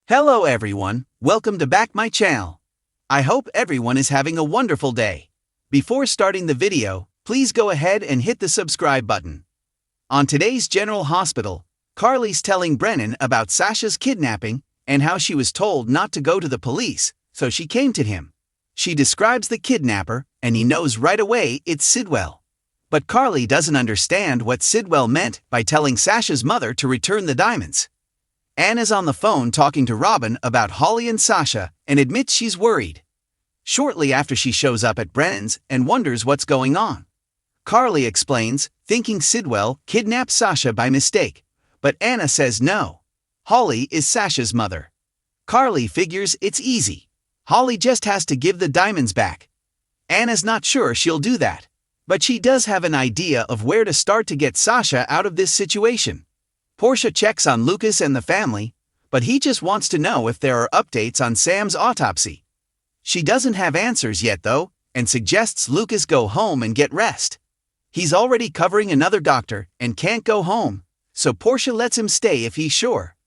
Hello everyone, welcome to back my channel. I hope everyone is having a wonderful day. Before starting the video, please go ahead and hit the subscribe button. On today's General Hospital, Carly's telling Brennan about Sasha's kidnapping and how she was told not to go to the police, so she came to him. She describes the kidnapper, and he knows right away it's Sidwell. But Carly doesn't understand what Sidwell meant by telling Sasha's mother to return the diamonds. Anna's on the phone talking to Robin about Holly and Sasha and admits she's worried. Shortly after she shows up at Brennan's and wonders what's going on. Carly explains, thinking Sidwell kidnapped Sasha by mistake, but Anna says no. Holly is Sasha's mother. Carly figures it's easy. Holly just has to give the diamonds back. Anna's not sure she'll do that, but she does have an idea of where to start to get Sasha out of this situation. Portia checks on Lucas and the family, but he just wants to know if there are updates on Sam's autopsy. She doesn't have answers yet though, and suggests Lucas go home and get rest. He's already covering another doctor and can't go home, so Portia lets him stay if he's sure.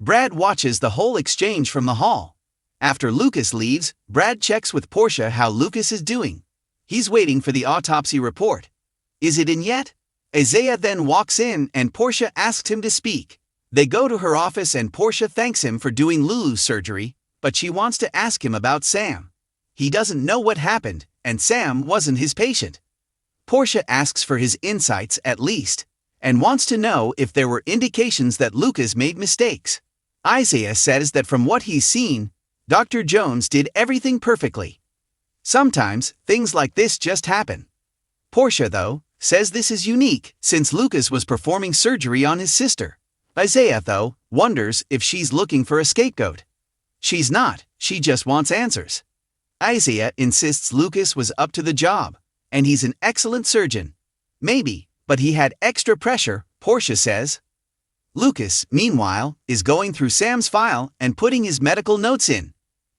Brad watches the whole exchange from the hall. After Lucas leaves, Brad checks with Portia how Lucas is doing. He's waiting for the autopsy report. Is it in yet? Isaiah then walks in and Portia asks him to speak. They go to her office and Portia thanks him for doing Lulu's surgery, but she wants to ask him about Sam. He doesn't know what happened, and Sam wasn't his patient. Portia asks for his insights at least, and wants to know if there were indications that Lucas made mistakes. Isaiah says that from what he's seen, Dr. Jones did everything perfectly. Sometimes, things like this just happen. Portia, though, says this is unique since Lucas was performing surgery on his sister. Isaiah, though, wonders if she's looking for a scapegoat. She's not, she just wants answers. Isaiah insists Lucas was up to the job, and he's an excellent surgeon. Maybe, but he had extra pressure, Portia says. Lucas, meanwhile, is going through Sam's file and putting his medical notes in.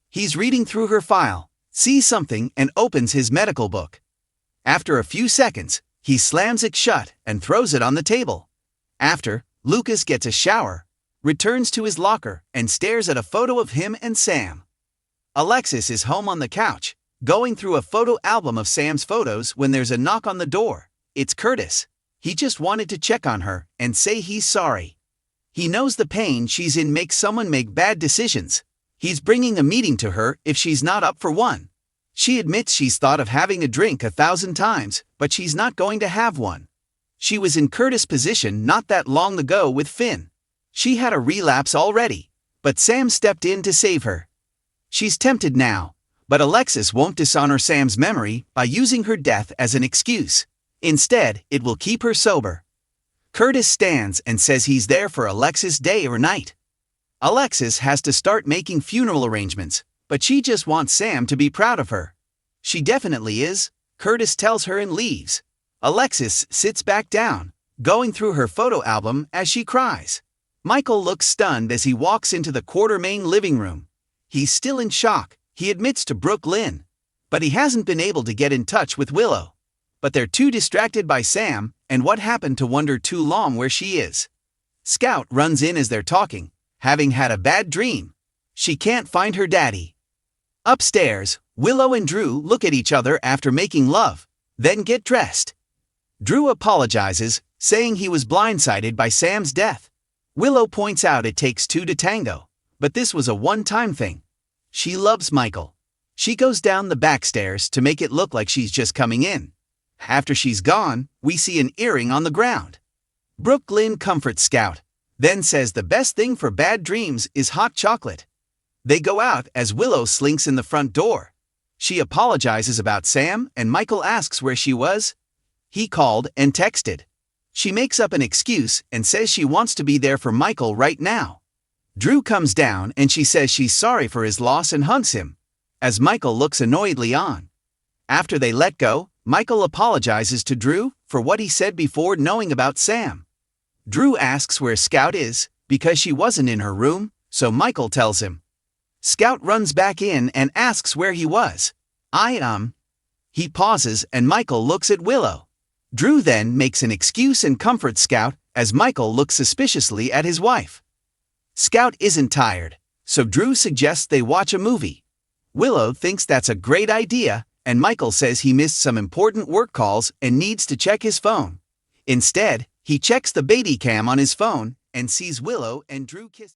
He's reading through her file, sees something and opens his medical book. After a few seconds, he slams it shut and throws it on the table. After, Lucas gets a shower, returns to his locker, and stares at a photo of him and Sam. Alexis is home on the couch, going through a photo album of Sam's photos when there's a knock on the door. It's Curtis. He just wanted to check on her and say he's sorry. He knows the pain she's in makes someone make bad decisions. He's bringing a meeting to her if she's not up for one. She admits she's thought of having a drink 1,000 times, but she's not going to have one. She was in Curtis' position not that long ago with Finn. She had a relapse already, but Sam stepped in to save her. She's tempted now, but Alexis won't dishonor Sam's memory by using her death as an excuse. Instead, it will keep her sober. Curtis stands and says he's there for Alexis day or night. Alexis has to start making funeral arrangements, but she just wants Sam to be proud of her. She definitely is, Curtis tells her and leaves. Alexis sits back down, going through her photo album as she cries. Michael looks stunned as he walks into the Quartermain living room. He's still in shock, he admits to Brooke Lynn. But he hasn't been able to get in touch with Willow. But they're too distracted by Sam and what happened to wonder too long where she is. Scout runs in as they're talking, having had a bad dream. She can't find her daddy. Upstairs, Willow and Drew look at each other after making love, then get dressed. Drew apologizes, saying he was blindsided by Sam's death. Willow points out it takes two to tango, but this was a one-time thing. She loves Michael. She goes down the back stairs to make it look like she's just coming in. After she's gone, we see an earring on the ground. Brooke Lynn comforts Scout, then says the best thing for bad dreams is hot chocolate. They go out as Willow slinks in the front door. She apologizes about Sam and Michael asks where she was. He called and texted. She makes up an excuse and says she wants to be there for Michael right now. Drew comes down and she says she's sorry for his loss and hugs him, as Michael looks annoyedly on. After they let go, Michael apologizes to Drew for what he said before knowing about Sam. Drew asks where Scout is, because she wasn't in her room, so Michael tells him. Scout runs back in and asks where he was. He pauses and Michael looks at Willow. Drew then makes an excuse and comforts Scout as Michael looks suspiciously at his wife. Scout isn't tired, so Drew suggests they watch a movie. Willow thinks that's a great idea, and Michael says he missed some important work calls and needs to check his phone. Instead, he checks the Beatty cam on his phone and sees Willow and Drew kiss.